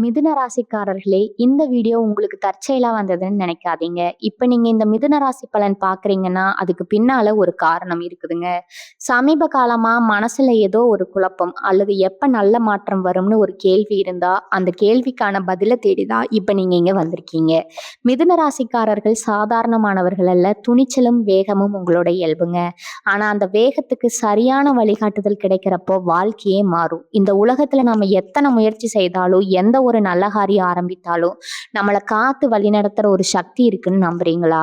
மிதுன ராசிக்காரர்களே, இந்த வீடியோ உங்களுக்கு தற்செயலா வந்ததுன்னு நினைக்காதீங்க. இப்ப நீங்க இந்த மிதுன ராசி பலன் பார்க்குறீங்கன்னா, அதுக்கு பின்னால ஒரு காரணம் இருக்குதுங்க. சமீப காலமா மனசுல ஏதோ ஒரு குழப்பம் அல்லது எப்ப நல்ல மாற்றம் வரும்னு ஒரு கேள்வி இருந்தா, அந்த கேள்விக்கான பதில தேடி தான் இப்ப நீங்க இங்க வந்திருக்கீங்க. மிதுன ராசிக்காரர்கள் சாதாரணமானவர்கள் அல்ல. துணிச்சலும், வேகமும் உங்களோட இயல்புங்க. ஆனா அந்த வேகத்துக்கு சரியான வழிகாட்டுதல் கிடைக்கிறப்போ வாழ்க்கையே மாறும். இந்த உலகத்துல நாம எத்தனை முயற்சி செய்தாலும், எந்த ஒரு நல்ல காரியம் ஆரம்பித்தாலும் நம்மளை காத்து வழிநடத்துற ஒரு சக்தி இருக்குன்னு நம்புறீங்களா?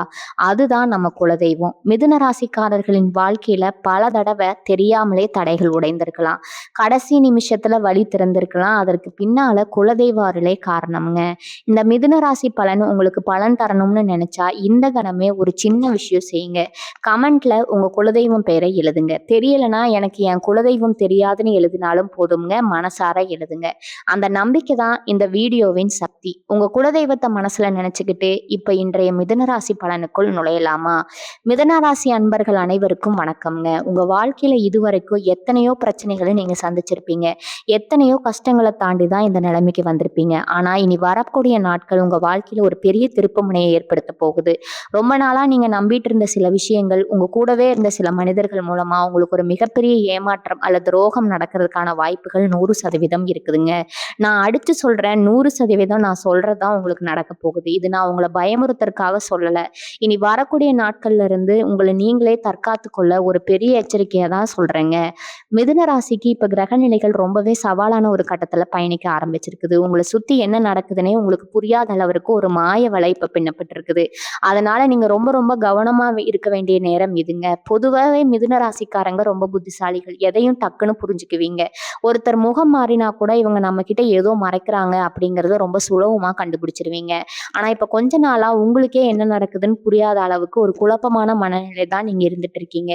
அதுதான் நம்ம குலதெய்வம். மிதுன ராசிக்காரர்களின் வாழ்க்கையில பல தடவை தெரியாமலே தடைகள் உடைந்திருக்கலாம். கடைசி நிமிஷத்துல வழி திறந்திருக்கலாம். அதற்கு பின்னால குலதெய்வ அருளே காரணம்ங்க. இந்த மிதுன ராசி பலன் உங்களுக்கு பலன் தரணும்னு நினைச்சா இந்த கணமே ஒரு சின்ன விஷயம் செய்யுங்க. கமெண்ட்ல உங்க குலதெய்வம் பெயரை எழுதுங்க. தெரியலனா எனக்கு என் குலதெய்வம் தெரியாதுன்னு எழுதினாலும் போதுங்க. மனசார எழுதுங்க. அந்த நம்பிக்கை தான் இந்த வீடியோவின் சக்தி. உங்க குலதெய்வத்தை மனசுல நினைச்சுக்கிட்டு இப்ப இன்றைய மிதுனராசி பலனுக்குள் நுழையலாமா? மிதுனராசி அன்பர்கள் அனைவருக்கும் வணக்கம்ங்க. உங்க வாழ்க்கையில இதுவரைக்கும் எத்தனையோ பிரச்சனைகளை நீங்க சந்திச்சிருப்பீங்க. எத்தனையோ கஷ்டங்களை தாண்டி தான் இந்த நிலைமைக்கு வந்திருப்பீங்க. ஆனா இனி வரக்கூடிய நாட்கள் உங்க வாழ்க்கையில ஒரு பெரிய திருப்பு முனையை ஏற்படுத்த போகுது. ரொம்ப நாளா நீங்க நம்பிட்டு இருந்த சில விஷயங்கள், உங்க கூடவே இருந்த சில மனிதர்கள் மூலமா உங்களுக்கு ஒரு மிகப்பெரிய ஏமாற்றம் அல்லது துரோகம் நடக்கிறதுக்கான வாய்ப்புகள் 100% இருக்குதுங்க. நான் அடிச்சு சொல்றேன், 100% நான் சொல்றதுதான் உங்களுக்கு நடக்க போகுது. இது நான் உங்களை பயமுறுத்தற்காக சொல்லல. இனி வரக்கூடிய நாட்கள்ல இருந்து உங்களை நீங்களே தற்காத்து கொள்ள ஒரு பெரிய எச்சரிக்கையா தான் சொல்றேங்க. மிதுன ராசிக்கு இப்ப கிரக நிலைகள் ரொம்பவே சவாலான ஒரு கட்டத்துல பயணிக்க ஆரம்பிச்சிருக்குது. உங்களை சுத்தி என்ன நடக்குதுன்னே உங்களுக்கு புரியாத அளவிற்கு ஒரு மாய வலை இப்ப பின்னப்பட்டிருக்குது. அதனால நீங்க ரொம்ப ரொம்ப கவனமா இருக்க வேண்டிய நேரம் இதுங்க. பொதுவாகவே மிதுன ராசிக்காரங்க ரொம்ப புத்திசாலிகள். எதையும் டக்குன்னு புரிஞ்சுக்குவீங்க. ஒருத்தர் முகம் மாறினா கூட இவங்க நம்ம கிட்ட ஏதோ மறைக்கிறாங்க அப்படிங்கறத ரொம்ப சுலபமா கண்டுபிடிச்சிருவீங்க. ஆனா இப்ப கொஞ்ச நாளா உங்களுக்கே என்ன நடக்குதுன்னு புரியாத அளவுக்கு ஒரு குழப்பமான மனநிலை தான் நீங்க இருந்துட்டு இருக்கீங்க.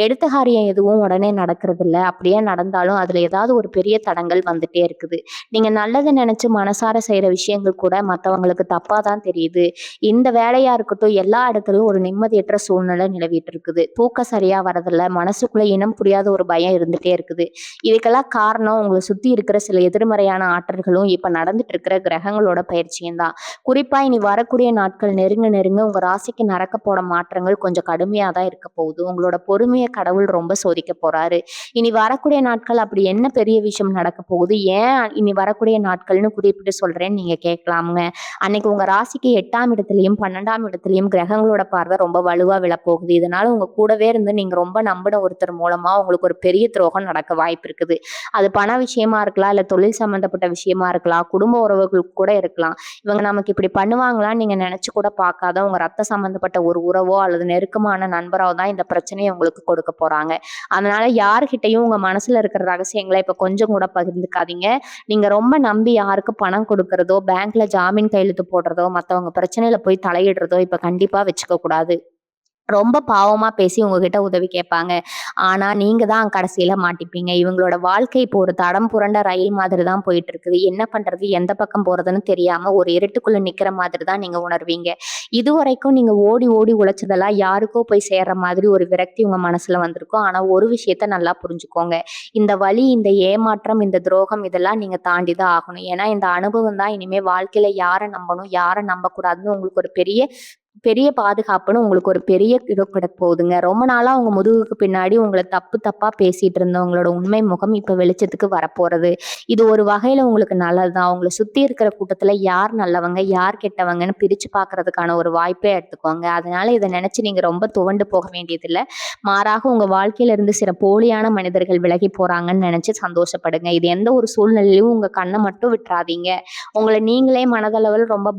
எடுத்த காரியம் எதுவும் உடனே நடக்கிறது இல்ல. அப்படியே நடந்தாலும் அதுல ஏதாவது ஒரு பெரிய தடங்கள் வந்துட்டே இருக்குது. நீங்க நல்லதை நினைச்சு மனசார செய்யற விஷயங்கள் கூட மத்தவங்களுக்கு தப்பா தான் தெரியுது. இந்த வேலையா இருக்கட்டும், எல்லா இடத்துலயும் ஒரு நிம்மதியற்ற சூழ்நிலை நிலவிட்டு இருக்குது. தூக்கம் சரியா வரதில்ல. மனசுக்குள்ள இனம் புரியாத ஒரு பயம் இருந்துட்டே இருக்குது. இதுக்கெல்லாம் காரணம் உங்களை சுத்தி இருக்கிற சில எதிர்மறையான ஆற்றல்களும் இப்ப நடந்துட்டு இருக்கிற கிரகங்களோட பயிற்சியும் தான். குறிப்பா இனி வரக்கூடிய நாட்கள் நெருங்க நெருங்க உங்க ராசிக்கு நடக்க போட மாற்றங்கள் கொஞ்சம் கடுமையா தான் இருக்க போகுது. உங்களோட பொறுமையை கடவுள் ரொம்ப சோதிக்க போறாரு. இனி வரக்கூடிய நாட்கள் அப்படி என்ன பெரிய விஷயம் நடக்க போகுது, ஏன் இனி வரக்கூடிய நாட்கள்னு குறிப்பிட்டு சொல்றேன்னு நீங்க கேட்கலாமுங்க. அன்னைக்கு உங்க ராசிக்கு 8ஆம் இடத்துலயும் 12ஆம் இடத்துலயும் கிரகங்களோட பார்வை ரொம்ப வலுவா விழப்போகுது. இதனால உங்க கூடவே இருந்து நீங்க ரொம்ப நம்பின ஒருத்தர் மூலமா உங்களுக்கு ஒரு பெரிய துரோகம் நடக்க வாய்ப்பு இருக்குது. அது பண விஷயமா இருக்கலாம், இல்ல தொழில் சம்பந்தப்பட்ட விஷயமா இருக்கலாம், குடும்ப உறவுகளுக்கு கூட இருக்கலாம். இவங்க நமக்கு இப்படி பண்ணுவாங்களான்னு நீங்க நினைச்சு கூட பார்க்காத உங்க ரத்த சம்பந்தப்பட்ட ஒரு உறவோ அல்லது நெருக்கமான நண்பரோ தான் இந்த பிரச்சனையை உங்களுக்கு கொடுக்க போறாங்க. அதனால யாருகிட்டையும் உங்க மனசுல இருக்கிற ரகசியங்களை இப்ப கொஞ்சம் கூட பகிர்ந்துக்காதீங்க. நீங்க ரொம்ப நம்பி யாருக்கு பணம் கொடுக்கறதோ, பேங்க்ல ஜாமீன் கையெழுத்து போடுறதோ, மத்தவங்க பிரச்சனையில போய் தலையிடுறதோ இப்ப கண்டிப்பா வச்சுக்க கூடாது. ரொம்ப பாவமா பேசி உங்ககிட்ட உதவி கேட்பாங்க. ஆனா நீங்க தான் கடைசியில மாட்டிப்பீங்க. இவங்களோட வாழ்க்கை இப்போ ஒரு தடம் புரண்ட ரயில் மாதிரி தான் போயிட்டு இருக்குது. என்ன பண்றது, எந்த பக்கம் போறதுன்னு தெரியாம ஒரு இருட்டுக்குள்ள நிக்கிற மாதிரி தான் நீங்க உணர்வீங்க. இதுவரைக்கும் நீங்க ஓடி ஓடி உழைச்சதெல்லாம் யாருக்கோ போய் சேர்ற மாதிரி ஒரு விரக்தி உங்க மனசுல வந்திருக்கும். ஆனா ஒரு விஷயத்த நல்லா புரிஞ்சுக்கோங்க. இந்த வலி, இந்த ஏமாற்றம், இந்த துரோகம் இதெல்லாம் நீங்க தாண்டி தான் ஆகணும். ஏன்னா இந்த அனுபவம் தான் இனிமே வாழ்க்கையில யாரை நம்பணும், யாரை நம்பக்கூடாதுன்னு உங்களுக்கு ஒரு பெரிய பெரிய பாதுகாப்புன்னு உங்களுக்கு ஒரு பெரிய இது கிடைக்க போகுதுங்க. ரொம்ப நாளா உங்க முதுகுக்கு பின்னாடி உங்களை தப்பு தப்பா பேசிட்டு இருந்தவங்களோட உண்மை முகம் இப்ப வெளிச்சத்துக்கு வரப்போறது. இது ஒரு வகையில உங்களுக்கு நல்லதுதான். உங்களை சுத்தி இருக்கிற கூட்டத்துல யார் நல்லவங்க, யார் கெட்டவங்கன்னு பிரிச்சு பார்க்கறதுக்கான ஒரு வாய்ப்பே எடுத்துக்கோங்க. அதனால இதை நினைச்சு நீங்க ரொம்ப துவண்டு போக வேண்டியதில்லை. மாறாக உங்க வாழ்க்கையில இருந்து சில போலியான மனிதர்கள் விலகி போறாங்கன்னு நினைச்சு சந்தோஷப்படுங்க. இது எந்த ஒரு சூழ்நிலையிலும் உங்க கண்ணை மட்டும் விட்டுறாதீங்க. உங்களை நீங்களே மனதளவில் ரொம்ப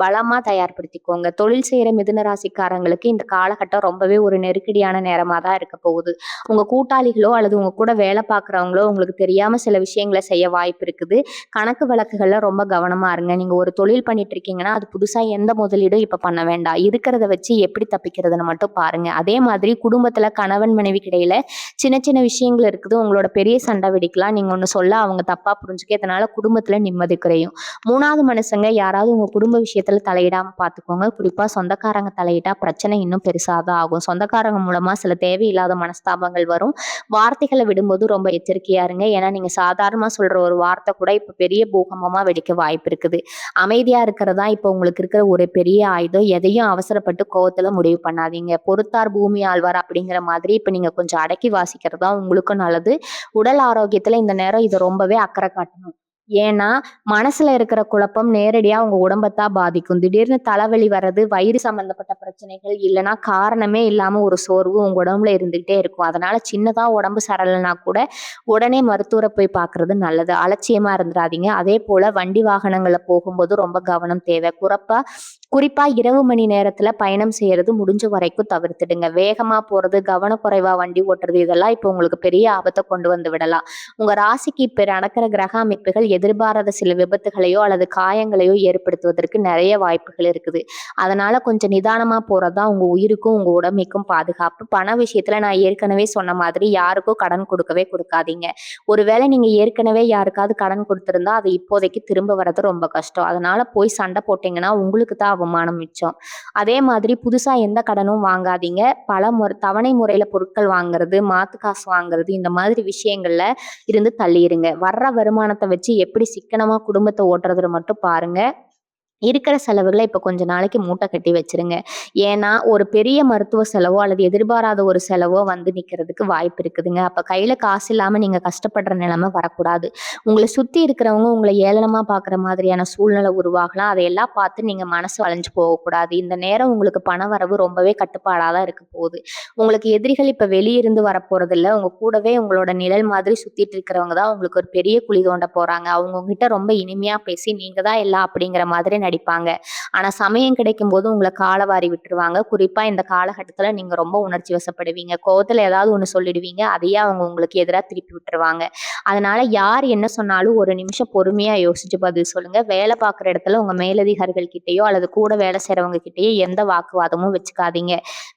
பலமா தயார்படுத்திக்கோங்க. தொழில் செய்யற மிதுன ராசிக்காரங்களுக்கு இந்த காலகட்டம் ரொம்பவே ஒரு நெருக்கடியான நேரமா தான் இருக்க போகுது. உங்க கூட்டாளிகளோ அல்லது உங்க கூட வேலை பார்க்குறவங்களோ உங்களுக்கு தெரியாம சில விஷயங்களை செய்ய வாய்ப்பு இருக்குது. கணக்கு வழக்குகள்ல ரொம்ப கவனமா இருங்க. நீங்க ஒரு தொழில் பண்ணிட்டு இருக்கீங்கன்னா அது புதுசா எந்த முதலீடும் இப்ப பண்ண வேண்டாம். இருக்கிறத வச்சு எப்படி தப்பிக்கிறதுன்னு மட்டும் பாருங்க. அதே மாதிரி குடும்பத்துல கணவன் மனைவிக்கு இடையில சின்ன சின்ன விஷயங்கள் இருக்குது. உங்களோட பெரிய சண்டை வெடிக்கலாம். நீங்க ஒண்ணு சொல்ல அவங்க தப்பா புரிஞ்சுக்க, இதனால குடும்பத்துல நிம்மதி குறையும். 3வது மனுஷங்க யாராவது உங்க குடும்ப விஷயத்துல தலையிடாம பாத்துக்கோங்க. குறிப்பா சொந்த சொந்தக்காரங்க தலையிட்டா பிரச்சனை இன்னும் பெருசா தான் ஆகும். சொந்தக்காரங்க மூலமா சில தேவையில்லாத மனஸ்தாபங்கள் வரும். வார்த்தைகள விடும்போது ரொம்ப எச்சரிக்கையா இருங்க. ஏன்னா நீங்க சாதாரணமா சொல்ற ஒரு வார்த்தை கூட இப்ப பெரிய பூகம்பமா வெடிக்க வாய்ப்பு இருக்குது. அமைதியா இருக்கிறது தான் இப்ப உங்களுக்கு இருக்கிற ஒரு பெரிய ஆயுதம். எதையும் அவசரப்பட்டு கோவத்துல முடிவு பண்ணாதீங்க. பொறுத்தார் பூமி ஆழ்வார் அப்படிங்கிற மாதிரி இப்ப நீங்க கொஞ்சம் அடக்கி வாசிக்கிறது தான் உங்களுக்கும் நல்லது. உடல் ஆரோக்கியத்துல இந்த நேரம் இத ரொம்பவே அக்கறை காட்டணும். ஏன்னா, மனசுல இருக்கிற குழப்பம் நேரடியா உங்க உடம்பத்தான் பாதிக்கும். திடீர்னு தலைவலி வர்றது, வயிறு சம்பந்தப்பட்ட பிரச்சனைகள், இல்லன்னா காரணமே இல்லாம ஒரு சோர்வு உங்க உடம்புல இருந்துகிட்டே இருக்கும். அதனால சின்னதா உடம்பு சரியில்லனா கூட உடனே மருத்துவர போய் பார்க்கறது நல்லது. அலட்சியமா இருந்துறாதீங்க. அதேபோல வண்டி வாகனங்கள்ல போகும்போது ரொம்ப கவனம் தேவை. குறிப்பா இரவு மணி நேரத்துல பயணம் செய்யறது முடிஞ்ச வரைக்கும் தவிர்த்துடுங்க. வேகமா போறது, கவனக்குறைவா வண்டி ஓட்டுறது இதெல்லாம் இப்ப உங்களுக்கு பெரிய ஆபத்த கொண்டு வந்து விடலாம். உங்க ராசிக்கு இப்ப நடக்கிற கிரக அமைப்புகள் எதிர்பாராத சில விபத்துகளையோ அல்லது காயங்களையோ ஏற்படுத்துவதற்கு நிறைய வாய்ப்புகள் இருக்குது. அதனால கொஞ்சம் நிதானமா போறதுதான் உங்க உயிருக்கும் உங்க உடமைக்கும் பாதுகாப்பு. பண விஷயத்துல நான் ஏற்கனவே சொன்ன மாதிரி யாருக்கும் கடன் கொடுக்கவே கொடுக்காதீங்க. ஒருவேளை நீங்க ஏற்கனவே யாருக்காவது கடன் கொடுத்திருந்தா அது இப்போதைக்கு திரும்ப வர்றது ரொம்ப கஷ்டம். அதனால போய் சண்டை போட்டீங்கன்னா உங்களுக்கு தான் அவமானம் மிச்சம். அதே மாதிரி புதுசா எந்த கடனும் வாங்காதீங்க. பல தவணை முறையில பொருட்கள் வாங்குறது, மாத்து காசு வாங்குறது இந்த மாதிரி விஷயங்கள்ல இருந்து தள்ளிருங்க. வர்ற வருமானத்தை வச்சு எப்படி சிக்கனமா குடும்பத்தை ஓட்டுறதுல மட்டும் பாருங்க. இருக்கிற செலவுகள இப்ப கொஞ்ச நாளைக்கு மூட்டை கட்டி வச்சிருங்க. ஏன்னா, ஒரு பெரிய மருத்துவ செலவோ அல்லது எதிர்பாராத ஒரு செலவோ வந்து நிக்கிறதுக்கு வாய்ப்பு இருக்குதுங்க. அப்ப கையில காசு இல்லாம நீங்க கஷ்டப்படுற நிலைமை வரக்கூடாது. உங்கள சுத்தி இருக்கிறவங்க உங்கள ஏளனமா பார்க்குற மாதிரியான சூழ்நிலை உருவாகலாம். அதையெல்லாம் பார்த்து நீங்க மனசு வளைஞ்சு போகக்கூடாது. இந்த நேரம் உங்களுக்கு பண வரவு ரொம்பவே கட்டுப்பாடா தான் இருக்க போகுது. உங்களுக்கு எதிரிகள் இப்ப வெளியிருந்து வரப்போறதில்ல. உங்க கூடவே உங்களோட நிழல் மாதிரி சுத்திட்டு இருக்கிறவங்க தான் உங்களுக்கு ஒரு பெரிய குழி தோண்ட போறாங்க. அவங்க உங்ககிட்ட ரொம்ப இனிமையா பேசி நீங்க தான் எல்லாம் அப்படிங்கிற மாதிரி நடிப்பாங்க. ஆனா சமயம் கிடைக்கும்போது உங்கள காலவாரி விட்டுருவாங்க. குறிப்பா இந்த காலகட்டத்துல நீங்க ரொம்ப உணர்ச்சி வசப்படுவீங்க. கோவத்துல ஏதாவது ஒண்ணு சொல்லிடுவீங்க. அதையே அவங்க உங்களுக்கு எதிரா திருப்பி விட்டுருவாங்க. அதனால யார் என்ன சொன்னாலும் ஒரு நிமிஷம் பொறுமையா யோசிச்சு பதில் சொல்லுங்க. வேலை பார்க்குற இடத்துல உங்க மேலதிகாரிகள் கிட்டயோ அல்லது கூட வேலை செய்றவங்க கிட்டயோ எந்த வாக்குவாதமும் வச்சுக்காதீங்க.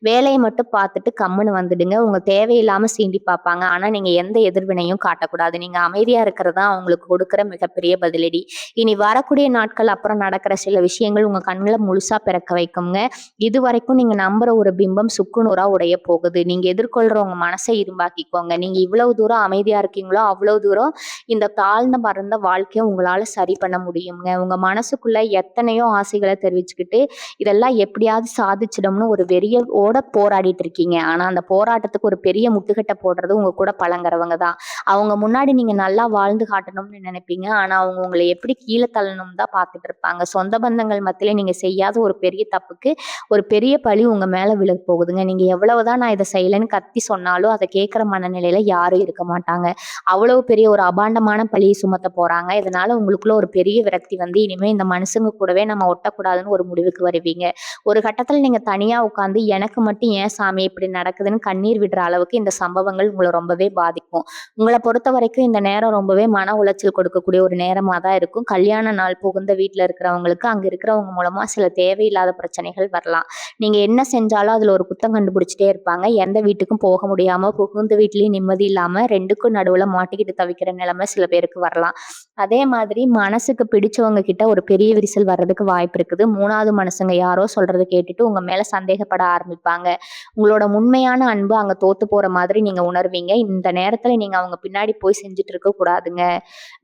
வேலையை மட்டும் பார்த்துட்டு கம்முன்னு வந்துடுங்க. உங்க தேவையில்லாம சீண்டி பார்ப்பாங்க. ஆனா நீங்க எந்த எதிர்வினையும் காட்டக்கூடாது. நீங்க அமைதியா இருக்கிறது தான் அவங்களுக்கு கொடுக்கிற மிகப்பெரிய பதிலடி. இனி வரக்கூடிய நாட்கள் அப்புறம் நடக்கிற சில விஷயங்கள் உங்க கண்ணுல முழுசா பிறக்க வைக்குங்க. இதுவரைக்கும் நீங்க நம்புற ஒரு பிம்பம் சுக்குநூறா உடைய போகுது. நீங்க எதிர்கொள்ற உங்க மனசை இரும்பாக்கிக்கோங்க. நீங்க இவ்வளவு தூரம் அமைதியா இருக்கீங்களோ அவ்வளவு தூரம் இந்த தாழ்ந்த மறந்த வாழ்க்கைய உங்களால சரி பண்ண முடியுங்க. உங்க மனசுக்குள்ள எத்தனையோ ஆசைகளை தெரிவிச்சுக்கிட்டு இதெல்லாம் எப்படியாவது சாதிச்சிடும்னு ஒரு வெறியோட போராடிட்டு இருக்கீங்க. ஆனா அந்த போராட்டத்துக்கு ஒரு பெரிய முட்டுக்கட்டை போடுறது உங்க கூட பழங்குறவங்க தான். அவங்க முன்னாடி நீங்க நல்லா வாழ்ந்து காட்டணும்னு நினைப்பீங்க. ஆனா அவங்க உங்களை எப்படி கீழே தள்ளணும் தான் பார்த்துட்டு இருப்பாங்க. சொந்த பந்தங்கள் மத்தியில நீங்க செய்யாத ஒரு பெரிய தப்புக்கு ஒரு பெரிய பழி உங்க மேல விழ போகுதுங்க. நீங்க எவ்வளவுதான் நான் இதை செய்யலைன்னு கத்தி சொன்னாலும் அதை கேட்கிற மனநிலையில யாரும் இருக்க மாட்டாங்க. அவ்வளவு பெரிய ஒரு அபாண்டமான பழியை சுமத்த போறாங்க. இதனால உங்களுக்குள்ள ஒரு பெரிய விரக்தி வந்து இனிமே இந்த மனுஷங்க கூடவே நம்ம ஒட்டக்கூடாதுன்னு ஒரு முடிவுக்கு வருவீங்க. ஒரு கட்டத்துல நீங்க தனியா உட்கார்ந்து எனக்கு மட்டும் ஏன் சாமி இப்படி நடக்குதுன்னு கண்ணீர் விடுற அளவுக்கு இந்த சம்பவங்கள் உங்களை ரொம்பவே பாதிக்கும். உங்களை பொறுத்த வரைக்கும் இந்த நேரம் ரொம்பவே மன உளைச்சல் கொடுக்கக்கூடிய ஒரு நேரமா தான் இருக்கும். கல்யாண நாள் புகுந்த வீட்டுல இருக்கிறவங்களுக்கு அங்க இருக்கிறவங்க மூலமா சில தேவையில்லாத பிரச்சனைகள் வரலாம். நீங்க என்ன செஞ்சாலும் அதுல ஒரு குத்தம் கண்டுபிடிச்சிட்டே இருப்பாங்க. எந்த வீட்டுக்கும் போக முடியாம புகுந்த வீட்லயும் நிம்மதி இல்லாம ரெண்டுக்கும் நடுவுல மாட்டிக்கிட்டு தவிக்கிற நிலைமை சில பேருக்கு வரலாம். அதே மாதிரி மனசுக்கு பிடிச்சவங்க கிட்ட ஒரு பெரிய விரிசல் வர்றதுக்கு வாய்ப்பு இருக்குது. 3வது மனுஷங்க யாரோ சொல்றதை கேட்டுட்டு உங்க மேல சந்தேகப்பட ஆரம்பிப்பாங்க. உங்களோட உண்மையான அன்பு அங்க தோத்து போற மாதிரி நீங்க உணர்வீங்க. இந்த நேரத்துல நீங்க அவங்க பின்னாடி போய் செஞ்சுட்டு இருக்க கூடாதுங்க.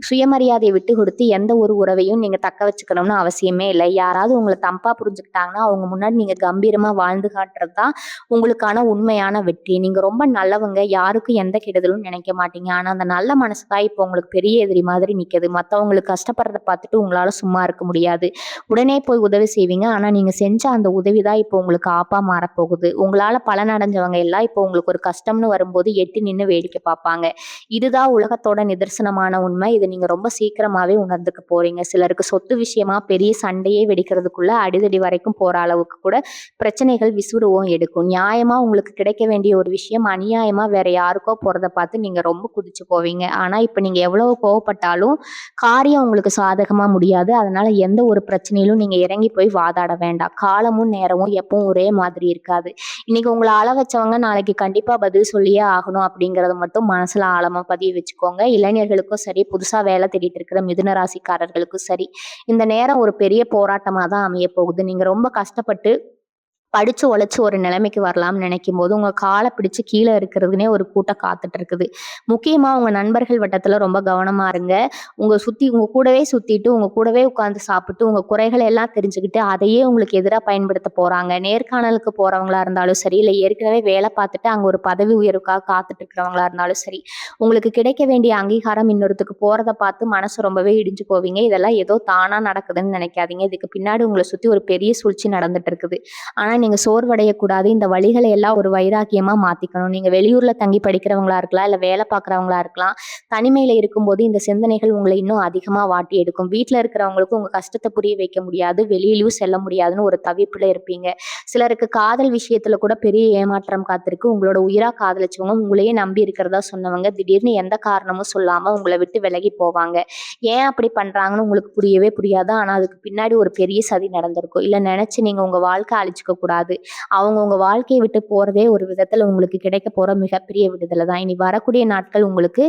சுயமரியாதையை விட்டு கொடுத்து எந்த ஒரு உறவையும் நீங்க தக்க வச்சுக்கணும்னு அவசியமே இல்லை. யாராவது உங்களை தப்பா புரிஞ்சுக்கிட்டாங்கன்னா அவங்க முன்னாடி நீங்க கம்பீரமா வாழ்ந்து காட்டுறது தான் உங்களுக்கான உண்மையான வெற்றி. நீங்க ரொம்ப நல்லவங்க. யாருக்கும் எந்த கெடுதலும் நினைக்க மாட்டீங்க. ஆனா அந்த நல்ல மனசு தான் இப்போ உங்களுக்கு பெரிய எதிரி மாதிரி நிக்குது. மத்தவங்களுக்கு கஷ்டப்படுறத பார்த்துட்டு உங்களால சும்மா இருக்க முடியாது. உடனே போய் உதவி செய்வீங்க. ஆனா நீங்க செஞ்ச அந்த உதவி தான் இப்போ உங்களுக்கு ஆப்பா மாறப்போகுது. உங்களால பலன் அடைஞ்சவங்க எல்லாம் இப்போ உங்களுக்கு ஒரு கஷ்டம்னு வரும்போது எட்டி நின்னு வேடிக்கை பார்ப்பாங்க. இதுதான் உலகத்தோட நிதர்சனமான உண்மை. இதை நீங்க ரொம்ப சீக்கிரமாவே உணர்ந்துக்க போறீங்க. சிலருக்கு சொத்து விஷயமா பெரிய சண்டையே வெடிக்கிறதுக்குள்ள அடிதடி வரைக்கும் போற அளவுக்கு கூட பிரச்சனைகள் விசுறுவும் எடுக்கும். நியாயமா உங்களுக்கு கிடைக்க வேண்டிய ஒரு விஷயம் அநியாயமா வேற யாருக்கோ போறத பார்த்து நீங்க ரொம்ப குதிச்சு போவீங்க. ஆனா இப்ப நீங்க எவ்வளவு கோவப்பட்டாலும் காரியம் உங்களுக்கு சாதகமா முடியாது. அதனால எந்த ஒரு பிரச்சனையிலும் நீங்க இறங்கி போய் வாதாட வேண்டாம். காலமும் நேரமும் எப்பவும் ஒரே மாதிரி இருக்காது. இன்னைக்கு உங்களை அழ வச்சவங்க நாளைக்கு கண்டிப்பா பதில் சொல்லியே ஆகணும் அப்படிங்கறத மட்டும் மனசுல ஆழமா பதிய வச்சுக்கோங்க. இளைஞர்களுக்கும் சரி, புதுசா வேலை தேடிட்டு இருக்கிற மிதுன ராசிக்காரர்களுக்கும் சரி, இந்த நேரம் ஒரு பெரிய போராட்டமா தான் அமைய போகுது. நீங்க ரொம்ப கஷ்டப்பட்டு படிச்சு உழைச்சு ஒரு நிலைமைக்கு வரலாம்னு நினைக்கும்போது, உங்க கால பிடிச்சு கீழ இருக்கிறதுக்குன்னே ஒரு கூட்டம் காத்துட்டு இருக்குது. முக்கியமா உங்க நண்பர்கள் வட்டத்துல ரொம்ப கவனமா இருங்க. உங்க கூடவே சுத்திட்டு, உங்க கூடவே உட்கார்ந்து சாப்பிட்டு, உங்க குறைகள எல்லாம் தெரிஞ்சுக்கிட்டு, அதையே உங்களுக்கு எதிரா பயன்படுத்த போறாங்க. நேர்காணலுக்கு போறவங்களா இருந்தாலும் சரி, இல்ல ஏற்கனவே வேலை பார்த்துட்டு அங்க ஒரு பதவி உயர்வுக்காக காத்துட்டு இருக்கிறவங்களா இருந்தாலும் சரி, உங்களுக்கு கிடைக்க வேண்டிய அங்கீகாரம் இன்னொருத்தருக்கு போறத பார்த்து மனசு ரொம்பவே இடிஞ்சு போவீங்க. இதெல்லாம் ஏதோ தானா நடக்குதுன்னு நினைக்காதீங்க. இதுக்கு பின்னாடி உங்கள சுத்தி ஒரு பெரிய சூழ்ச்சி நடந்துட்டு இருக்குது. ஆனா நீங்க சோர்வடையக்கூடாது. இந்த வழிகளை எல்லாம் ஒரு வைராக்கியமா மாத்திக்கணும். நீங்க வெளியூர்ல தங்கி படிக்கிறவங்களா இருக்கலாம், இல்ல வேலை பார்க்குறவங்களா இருக்கலாம். தனிமையில இருக்கும்போது இந்த சிந்தனைகள் உங்கள இன்னும் அதிகமா வாட்டி எடுக்கும். வீட்ல இருக்கிறவங்களுக்கு உங்க கஷ்டத்த புரிய வைக்க முடியாது. வெளியிலயும் செல்ல முடியாதுன்னு ஒரு தவிப்புல இருப்பீங்க. சிலருக்கு காதல் விஷயத்துல கூட பெரிய ஏமாற்றம் காத்திருக்கு. உங்களோட உயிரா காதலிச்சவங்க, உங்களையே நம்பி இருக்கிறதா சொன்னவங்க, திடீர்னு எந்த காரணமும் சொல்லாம உங்கள விட்டு விலகி போவாங்க. ஏன் அப்படி பண்றாங்கன்னு உங்களுக்கு புரியவே புரியாது. ஆனா அதுக்கு பின்னாடி ஒரு பெரிய சதி நடந்திருக்கும். இல்ல நினைச்சு நீங்க உங்க வாழ்க்கை அழிச்சுக்க கூடாது. அவங்க உங்க வாழ்க்கைய விட்டு போறதே ஒரு விதத்துல உங்களுக்கு கிடைக்க போற மிகப்பெரிய விடுதலை தான். இனி வரக்கூடிய நாட்கள் உங்களுக்கு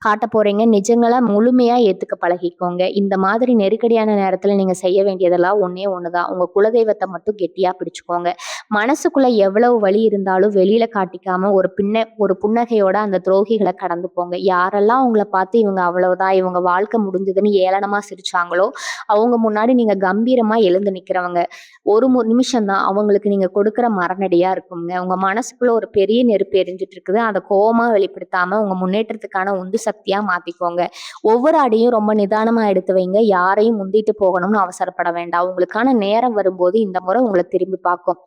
காட்டப் போறீங்க. நிஜங்களா முழுமையா ஏத்துக்க பழகிக்கோங்க. இந்த மாதிரி நெருக்கடியான நேரத்துல நீங்க செய்ய வேண்டியதெல்லாம் ஒண்ணே ஒண்ணுதான். உங்க குலதெய்வத்த மட்டும் கெட்டியா பிடிச்சுக்கோங்க. மனசுக்குள்ள எவ்வளவு வலி இருந்தாலும் வெளியில காட்டிக்காம ஒரு புன்னகையோட அந்த துரோகிகள கடந்து போங்க. யாரெல்லாம் உங்கள பார்த்து இவங்க அவ்வளவுதான், இவங்க வாழ்க்கை முடிஞ்சதுன்னு ஏளனமா சிரிச்சாங்களோ, அவங்க முன்னாடி நீங்க கம்பீரமா எழுந்து நிக்கிறவங்க. ஒரு நிமிஷம் தான் அவங்களுக்கு நீங்க கொடுக்குற மரநடியா இருக்குங்க. உங்க மனசுக்குள்ள ஒரு பெரிய நெருப்பு எரிஞ்சுட்டு இருக்குது. அத கோவமா வெளிப்படுத்தாம உங்க முன்னேற்றத்துக்கான உந்து சக்தியா மாத்திக்கோங்க. ஒவ்வொரு அடியும் ரொம்ப நிதானமா எடுத்து வைங்க. யாரையும் முந்திட்டு போகணும்னு அவசரப்பட வேண்டாம். உங்களுக்கான நேரம் வரும்போது இந்த முறை உங்கள திரும்பி பார்க்கும்.